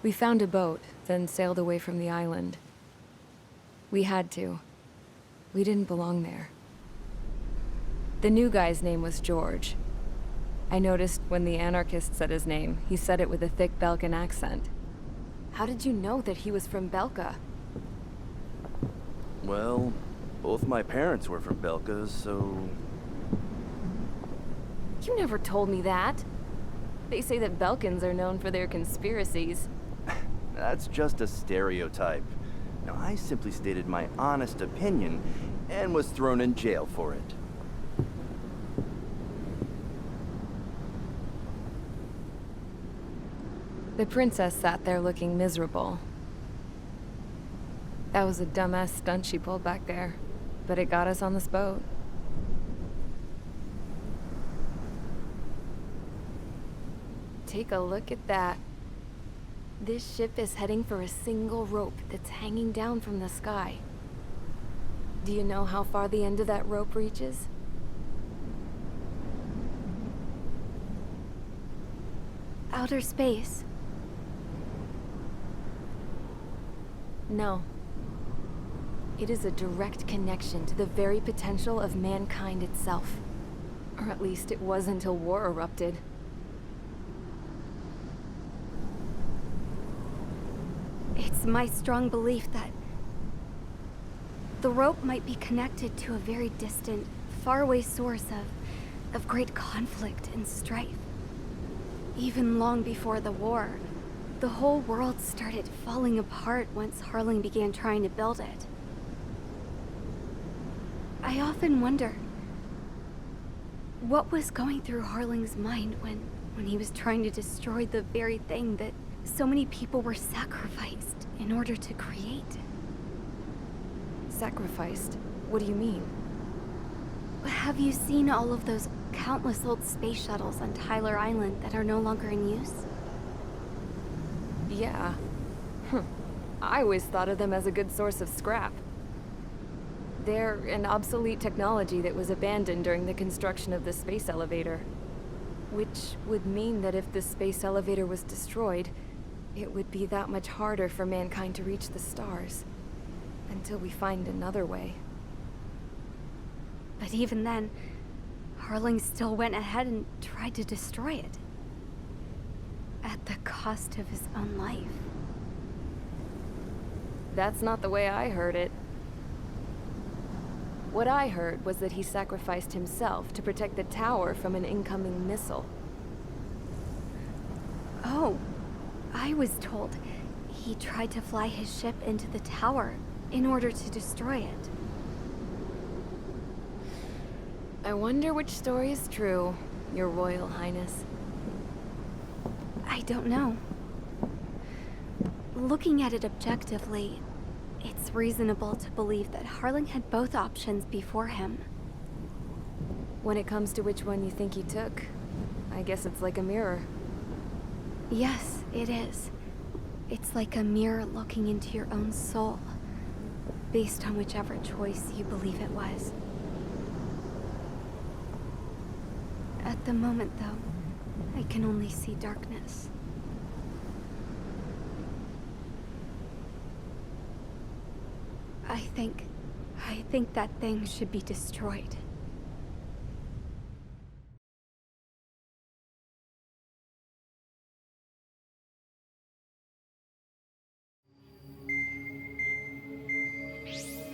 We found a boat, then sailed away from the island. We had to. We didn't belong there. The new guy's name was George. I noticed when the anarchist said his name, he said it with a thick Belkan accent. How did you know that he was from Belka? Well, both my parents were from Belka, so... You never told me that. They say that Belkans are known for their conspiracies. That's just a stereotype. Now, I simply stated my honest opinion and was thrown in jail for it. The princess sat there looking miserable. That was a dumbass stunt she pulled back there, but it got us on this boat. Take a look at that. This ship is heading for a single rope that's hanging down from the sky. Do you know how far the end of that rope reaches? Outer space. No. It is a direct connection to the very potential of mankind itself. Or at least it was until war erupted. It's my strong belief that the rope might be connected to a very distant, faraway source of great conflict and strife. Even long before the war, the whole world started falling apart once Harling began trying to build it. I often wonder what was going through Harling's mind when he was trying to destroy the very thing that so many people were sacrificed in order to create. Sacrificed? What do you mean? Have you seen all of those countless old space shuttles on Tyler Island that are no longer in use? Yeah. I always thought of them as a good source of scrap. They're an obsolete technology that was abandoned during the construction of the space elevator. Which would mean that if the space elevator was destroyed, it would be that much harder for mankind to reach the stars. Until we find another way. But even then, Harling still went ahead and tried to destroy it. At the cost of his own life. That's not the way I heard it. What I heard was that he sacrificed himself to protect the tower from an incoming missile. Oh, I was told he tried to fly his ship into the tower in order to destroy it. I wonder which story is true, Your Royal Highness. I don't know. Looking at it objectively, it's reasonable to believe that Harling had both options before him. When it comes to which one you think he took, I guess it's like a mirror. Yes, it is. It's like a mirror looking into your own soul, based on whichever choice you believe it was. At the moment, though, I can only see darkness. I think that thing should be destroyed.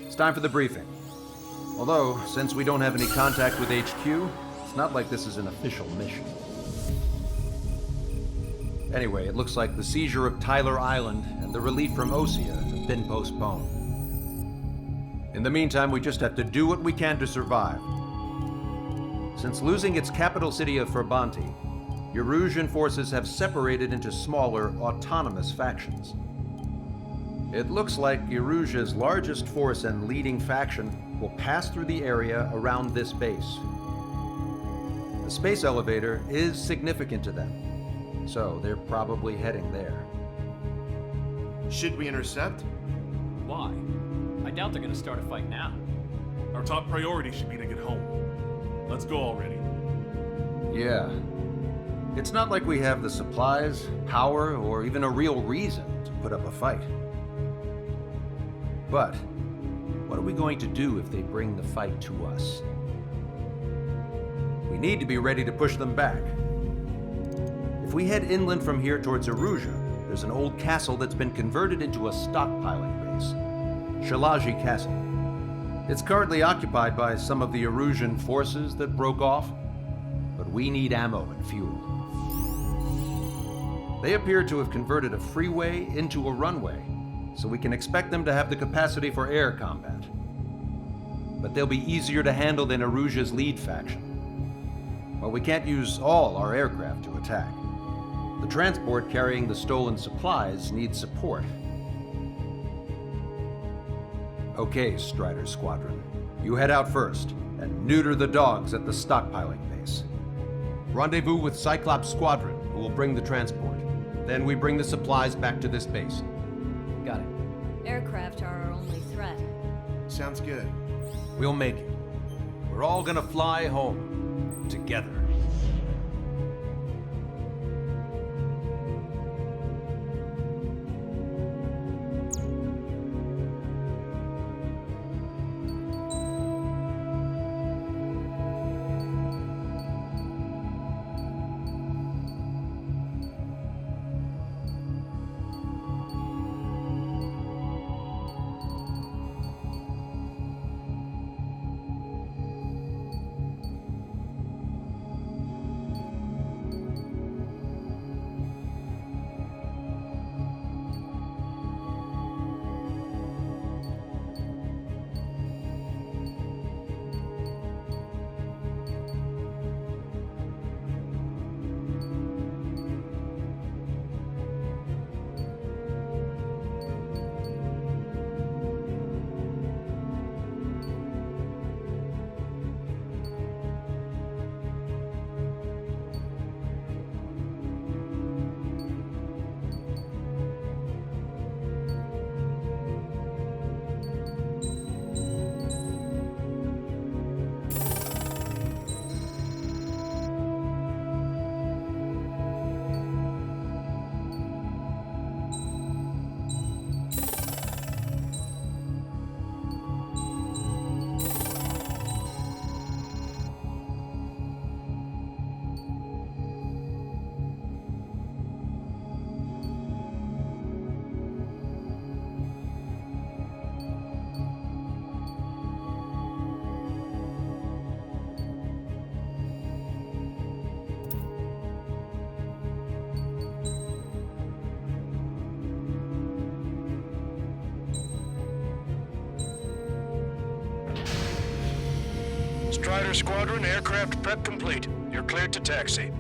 It's time for the briefing. Although, since we don't have any contact with HQ, it's not like this is an official mission. Anyway, it looks like the seizure of Tyler Island and the relief from Osea have been postponed. In the meantime, we just have to do what we can to survive. Since losing its capital city of Ferbanti, Erusian forces have separated into smaller, autonomous factions. It looks like Erusia's largest force and leading faction will pass through the area around this base. The space elevator is significant to them, so they're probably heading there. Should we intercept? Why? I doubt they're gonna start a fight now. Our top priority should be to get home. Let's go already. Yeah. It's not like we have the supplies, power, or even a real reason to put up a fight. But what are we going to do if they bring the fight to us? We need to be ready to push them back. If we head inland from here towards Aruja, there's an old castle that's been converted into a stockpiling base. Shalaji Castle. It's currently occupied by some of the Arujan forces that broke off, but we need ammo and fuel. They appear to have converted a freeway into a runway, so we can expect them to have the capacity for air combat. But they'll be easier to handle than Aruja's lead faction. While we can't use all our aircraft to attack, the transport carrying the stolen supplies needs support. Okay, Strider Squadron. You head out first and neuter the dogs at the stockpiling base. Rendezvous with Cyclops Squadron, who will bring the transport. Then we bring the supplies back to this base. Got it. Aircraft are our only threat. Sounds good. We'll make it. We're all gonna fly home together. Strider Squadron, aircraft prep complete. You're cleared to taxi.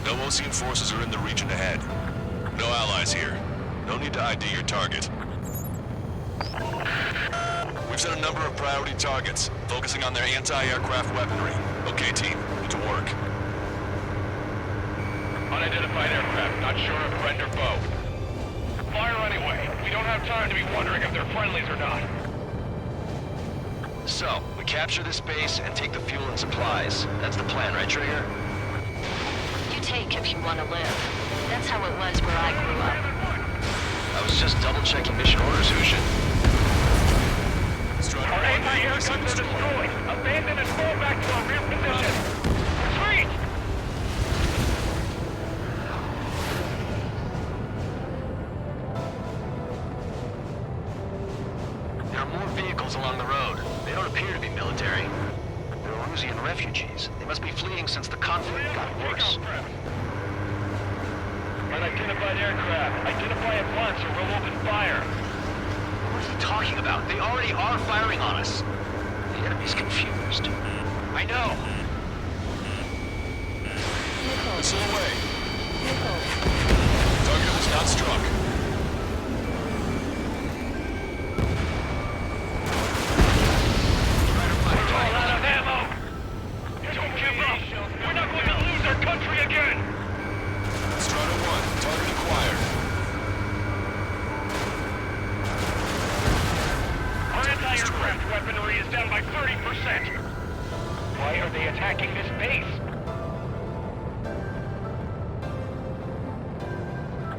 No Osean forces are in the region ahead. No allies here. No need to ID your target. We've set a number of priority targets, focusing on their anti-aircraft weaponry. Okay, team, get to work. Unidentified aircraft, not sure if friend or foe. Fire anyway. We don't have time to be wondering if they're friendlies or not. So, we capture this base and take the fuel and supplies. That's the plan, right, Trigger? You take if you want to live. That's how it was where I grew up. I was just double-checking mission orders, Hushin. Our anti-air guns are destroyed. Abandon and fall back to our rear position. Retreat! There are more vehicles along the road. They don't appear to be military. They're Erusian refugees. They must be fleeing since the conflict got worse. Unidentified aircraft. Identify at once or we'll open fire. What is he talking about? They already are firing on us. The enemy's confused. I know. Missile away. Target was not struck.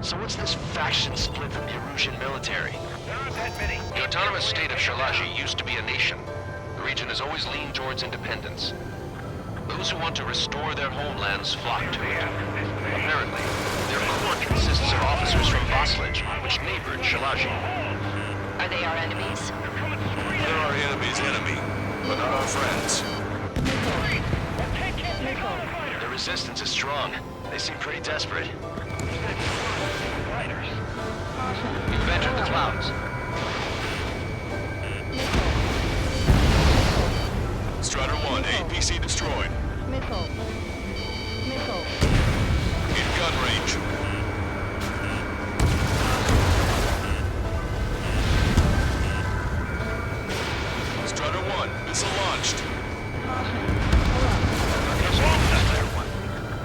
So what's this faction split from the Erusian military? There aren't that many. The autonomous state of Shalaji used to be a nation. The region has always leaned towards independence. Those who want to restore their homelands flock to it. Apparently, their core consists of officers from Vaslage, which neighbored Shalaji. Are they our enemies? They're our enemy's enemy, but not our friends. The resistance is strong. They seem pretty desperate. You've entered the clouds. Strider 1, APC destroyed. Missile. In gun range. Strider 1, missile launched.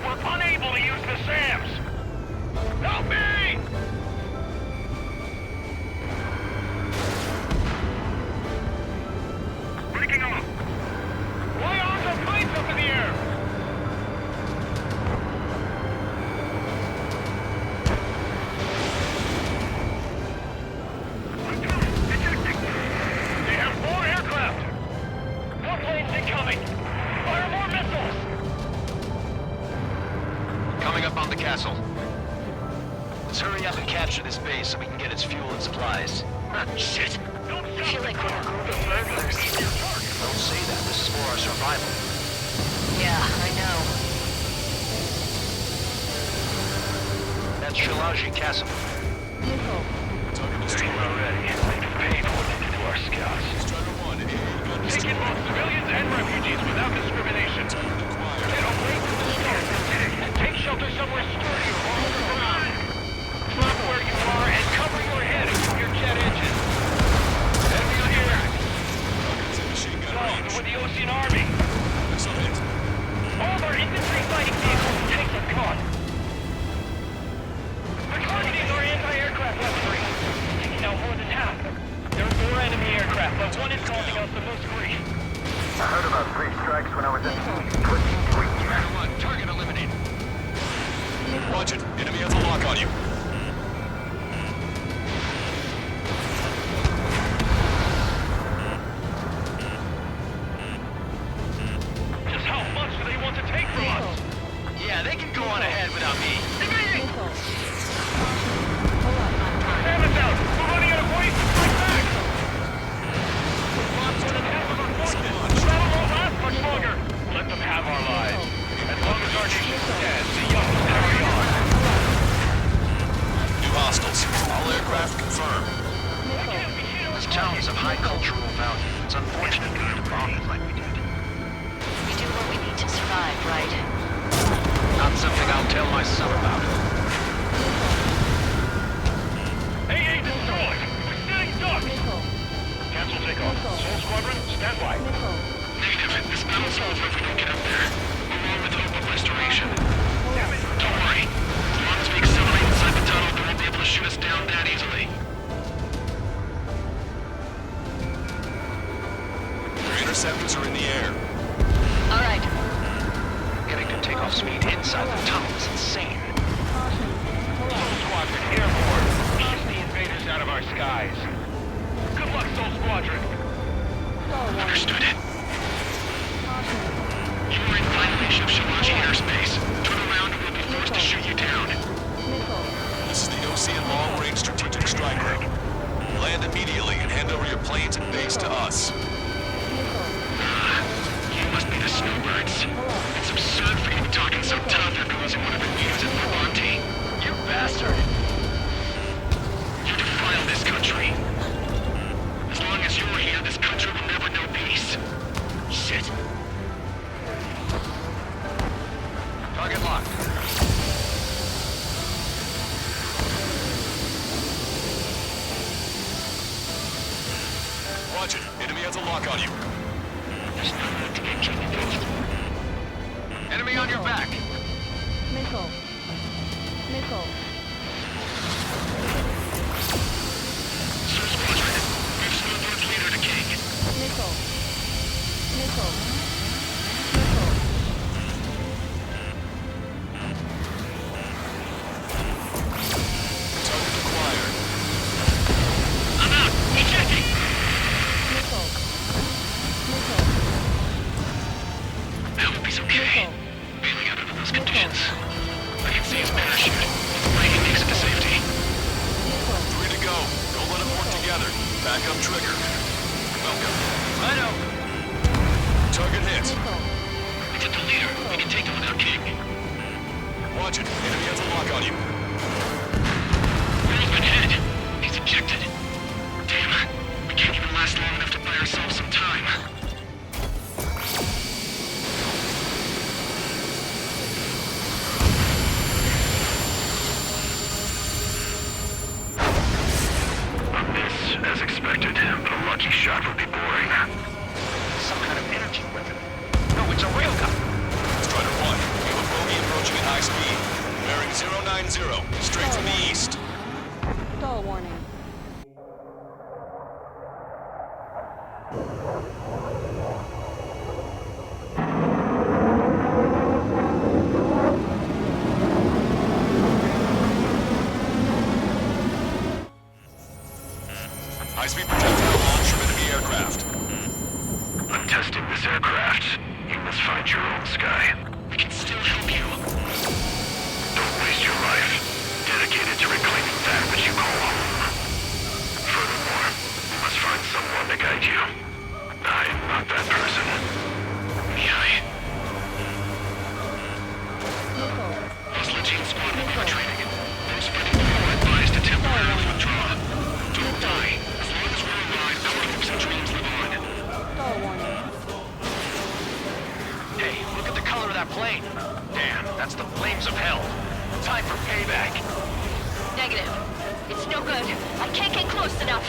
We're unable to use the SAMs! Help me! Breaking off! Why aren't the planes up in the air? They have 4 aircraft! More planes incoming! Fire more missiles! Coming up on the castle. Let's hurry up and capture this base so we can get its fuel and supplies. Shit! I feel like we're a group of burglars. Don't say that. This is for our survival. Yeah, I know. That's Shalaji Castle. Target destroyed. Already. They've paid what they did to our scouts. Strider 1, AA gun Take in destroyed. both civilians and refugees without discrimination. Get away from the start. Take shelter somewhere sturdier or underground. Drop where you are and cover your head and your jet engine. Enemy on your back. Target's in machine gun range. With the Ocean Army. Missile hit. All of our infantry fighting vehicles and tanks are caught. We're targeting our anti-aircraft weaponry. Taking out more than half. There are 4 enemy aircraft, but one is causing us the most grief. I heard about 3 strikes when I was in Strider 1, target eliminated. Watch it. Enemy has a lock on you. Just how much do they want to take from us? Yeah, they can go on ahead without me. Sam is out! We're running out of waste to fight back! Lost more than half of our forces! The battle won't last much longer! Let them have our lives. As long as our nation stands, the young will carry on. New hostiles. All aircraft confirmed. This town is of high cultural value. It's unfortunate we had to bomb it like we did. We do what we need to survive, right? Not something I'll tell my son about. AA destroyed! We're sitting ducks! Cancel takeoff. Soul Squadron, stand by. Negative. This battle's over if we don't get up there. We're on with hope of restoration. Don't worry. As long as we accelerate inside the tunnel, they won't be able to shoot us down that easily. Their interceptors are in the air. All right. Getting to takeoff speed inside the tunnel is insane. Soul Squadron, airborne. Push the invaders out of our skies. Good luck, Soul Squadron. Understood. You are in violation of Shalaji airspace. Turn around or we'll be forced to shoot you down. This is the Ocean Long-Range Strategic Strike Group. Land immediately and hand over your planes and base to us. You must be the snowbirds. It's absurd for you to be talking so tough after losing one of the leaders at Levante. You bastard! You defile this country. As long as you're here, this country will never know peace. Shit. Target locked. Watch it. Enemy has a lock on you. There's no need to get kicked. Enemy on your back. Missile. Soul Squadron, we've Snowbird's leader to King. Missile. expected, but a lucky shot would be boring. Some kind of energy weapon. No, it's a railgun. Strider 1, we have a bogey approaching at high speed. Bearing 090, straight from the east. Stall warning. High-speed projectile launch from enemy aircraft. I'm testing this aircraft. You must find your own sky. We can still help you. Don't waste your life. Dedicated to reclaiming that which you call home. Furthermore, you must find someone to guide you. I'm not that person. Mihai. Missile. Hostile team squad will be retreating. Those fighting below are advised to temporarily withdraw. Don't die. As long as we're alive, our hopes and dreams live on. Stall warning. Hey, look at the color of that plane. Damn, that's the flames of hell. Time for payback. Negative. It's no good. I can't get close enough.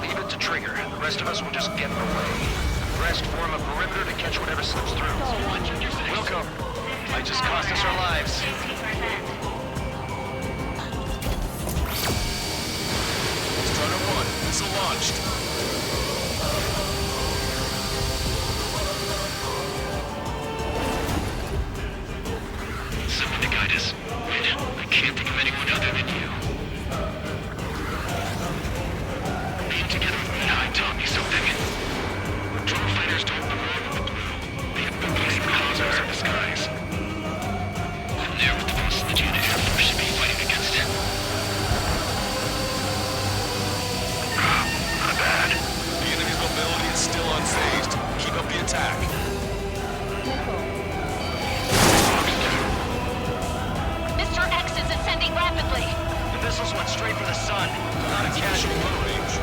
Leave it to Trigger. The rest of us will just get in the way. The rest form a perimeter to catch whatever slips through. Welcome. Might just cost us our lives. Strider 1, missile launched. Someone to guide us. Wait, I can't think of anyone other than you. Being together with Mihai taught me something. Drone fighters don't belong with the blue. They have been placed cosmos in the skies. And they're what the most legit Air Force should be fighting against. Not bad. The enemy's mobility is still unfazed. Keep up the attack. Mr. X is ascending rapidly. The missiles went straight for the sun. Not a casual Low range.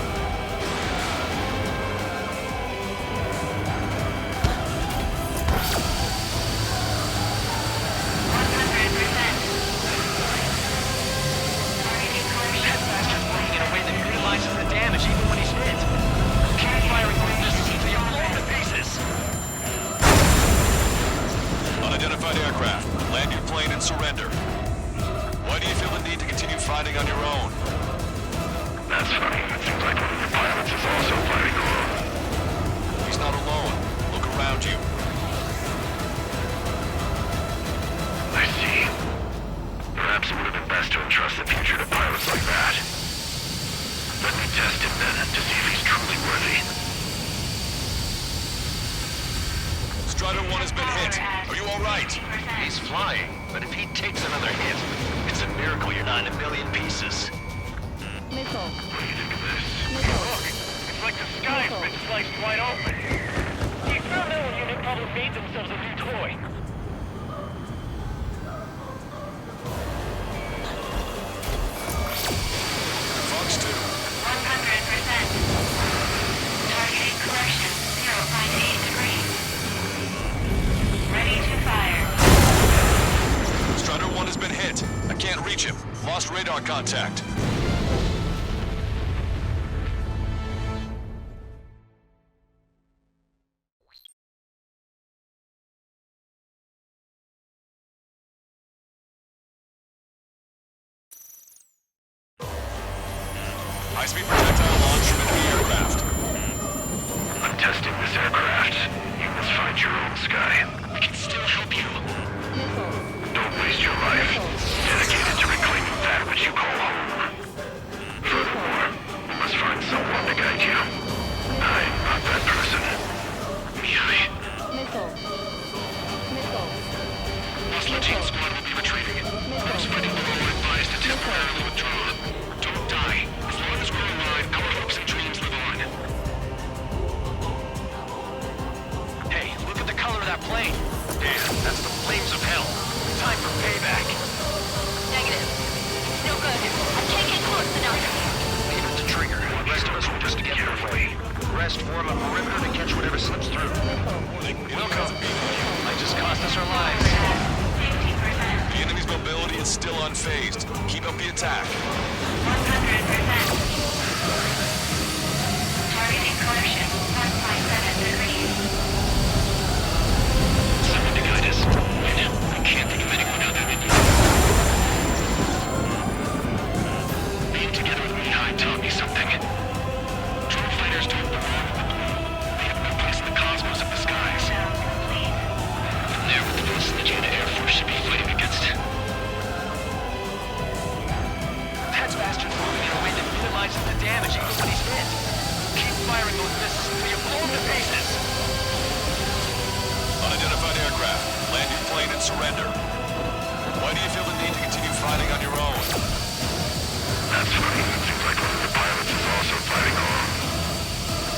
That bastard's working in a way that minimizes the damage even when he's hit. Keep firing from distance until you're blown to pieces. Unidentified aircraft. Land your plane and surrender. Why do you feel the need to continue fighting on your own? That's funny. It seems like one of the pilots is also fighting alone. He's not alone. Look around you. I see. Perhaps it would have been best to entrust the future to pilots like that. Let me test him then, to see if he's truly worthy. Strider 1 has been hit. Are you alright? He's flying, but if he takes another hit, it's a miracle you're not in a million pieces. Missile. What do you think of this? Look, it's like the sky's been sliced wide open. The experimental unit probably made themselves a new toy. Fox 2. 100%. Targeting correction. 0.8 degrees. Ready to fire. Strider 1 has been hit. I can't reach him. Lost radar contact. High-speed projectile launch from enemy aircraft. I'm testing this aircraft. You must find your own sky. We can still help you. Missile. Don't waste your life. Dedicated to reclaiming that which you call home. Furthermore, you must find someone to guide you. I'm not that person. Mihai. Missile. Missile. Hostile team squad will be retreating. Those fighting below are advised to temporarily withdraw. Don't die. As long as we're alive, our hopes and dreams live on. Hey, look at the color of that plane. Damn, that's the flames of hell. Time for payback. Negative. It's no good. I can't get close enough. Leave it to Trigger. The rest of us will just get in the way. The rest form a perimeter to catch whatever slips through. Welcome. Might just cost us our lives. 50%. The enemy's mobility is still unfazed. Keep up the attack. 100%. reduces the damage even when he's hit. Keep firing those missiles until you blow him to pieces. Unidentified aircraft. Land your plane and surrender. Why do you feel the need to continue fighting on your own? That's funny. It seems like one of the pilots is also fighting alone.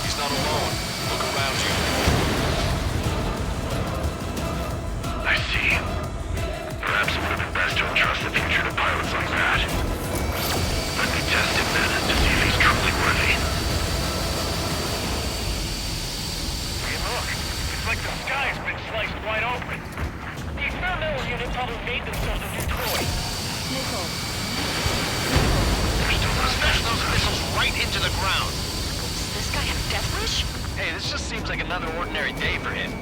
He's not alone. Look around you. I see. Perhaps it would have been best to entrust the future to pilots like that. Let me test him then to see if he's truly worthy. Hey, look. It's like the sky's been sliced wide open. The experimental unit probably made themselves a new toy. Missile. Smash those missiles right into the ground. Does this guy have death wish? Hey, this just seems like another ordinary day for him.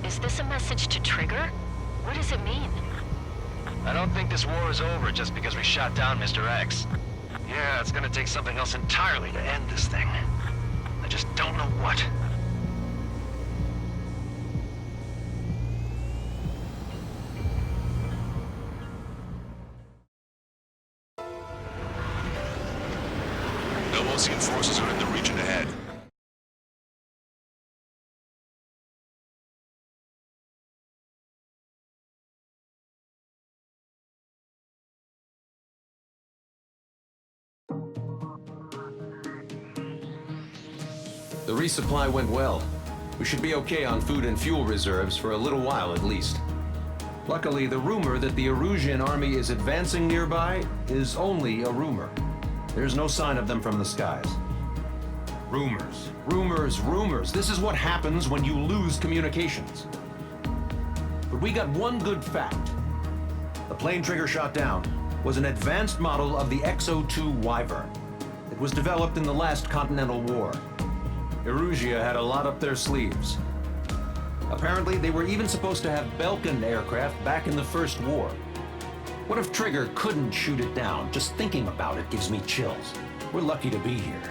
Is this a message to Trigger? What does it mean? I don't think this war is over just because we shot down Mr. X. Yeah, it's gonna take something else entirely to end this thing. I just don't know what. No Osean forces are in the region ahead. The resupply went well. We should be okay on food and fuel reserves for a little while at least. Luckily, the rumor that the Erusian army is advancing nearby is only a rumor. There's no sign of them from the skies. Rumors, rumors, rumors. This is what happens when you lose communications. But we got one good fact. The plane Trigger shot down was an advanced model of the XO2 Wyvern. It was developed in the last Continental War. Erusia had a lot up their sleeves. Apparently, they were even supposed to have Belkin aircraft back in the First War. What if Trigger couldn't shoot it down? Just thinking about it gives me chills. We're lucky to be here.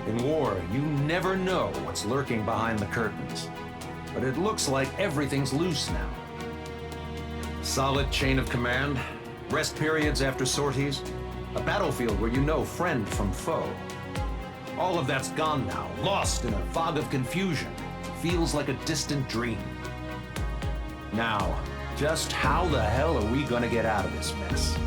In war, you never know what's lurking behind the curtains. But it looks like everything's loose now. Solid chain of command, rest periods after sorties, a battlefield where you know friend from foe. All of that's gone now, lost in a fog of confusion. Feels like a distant dream. Now, Just how the hell are we gonna get out of this mess?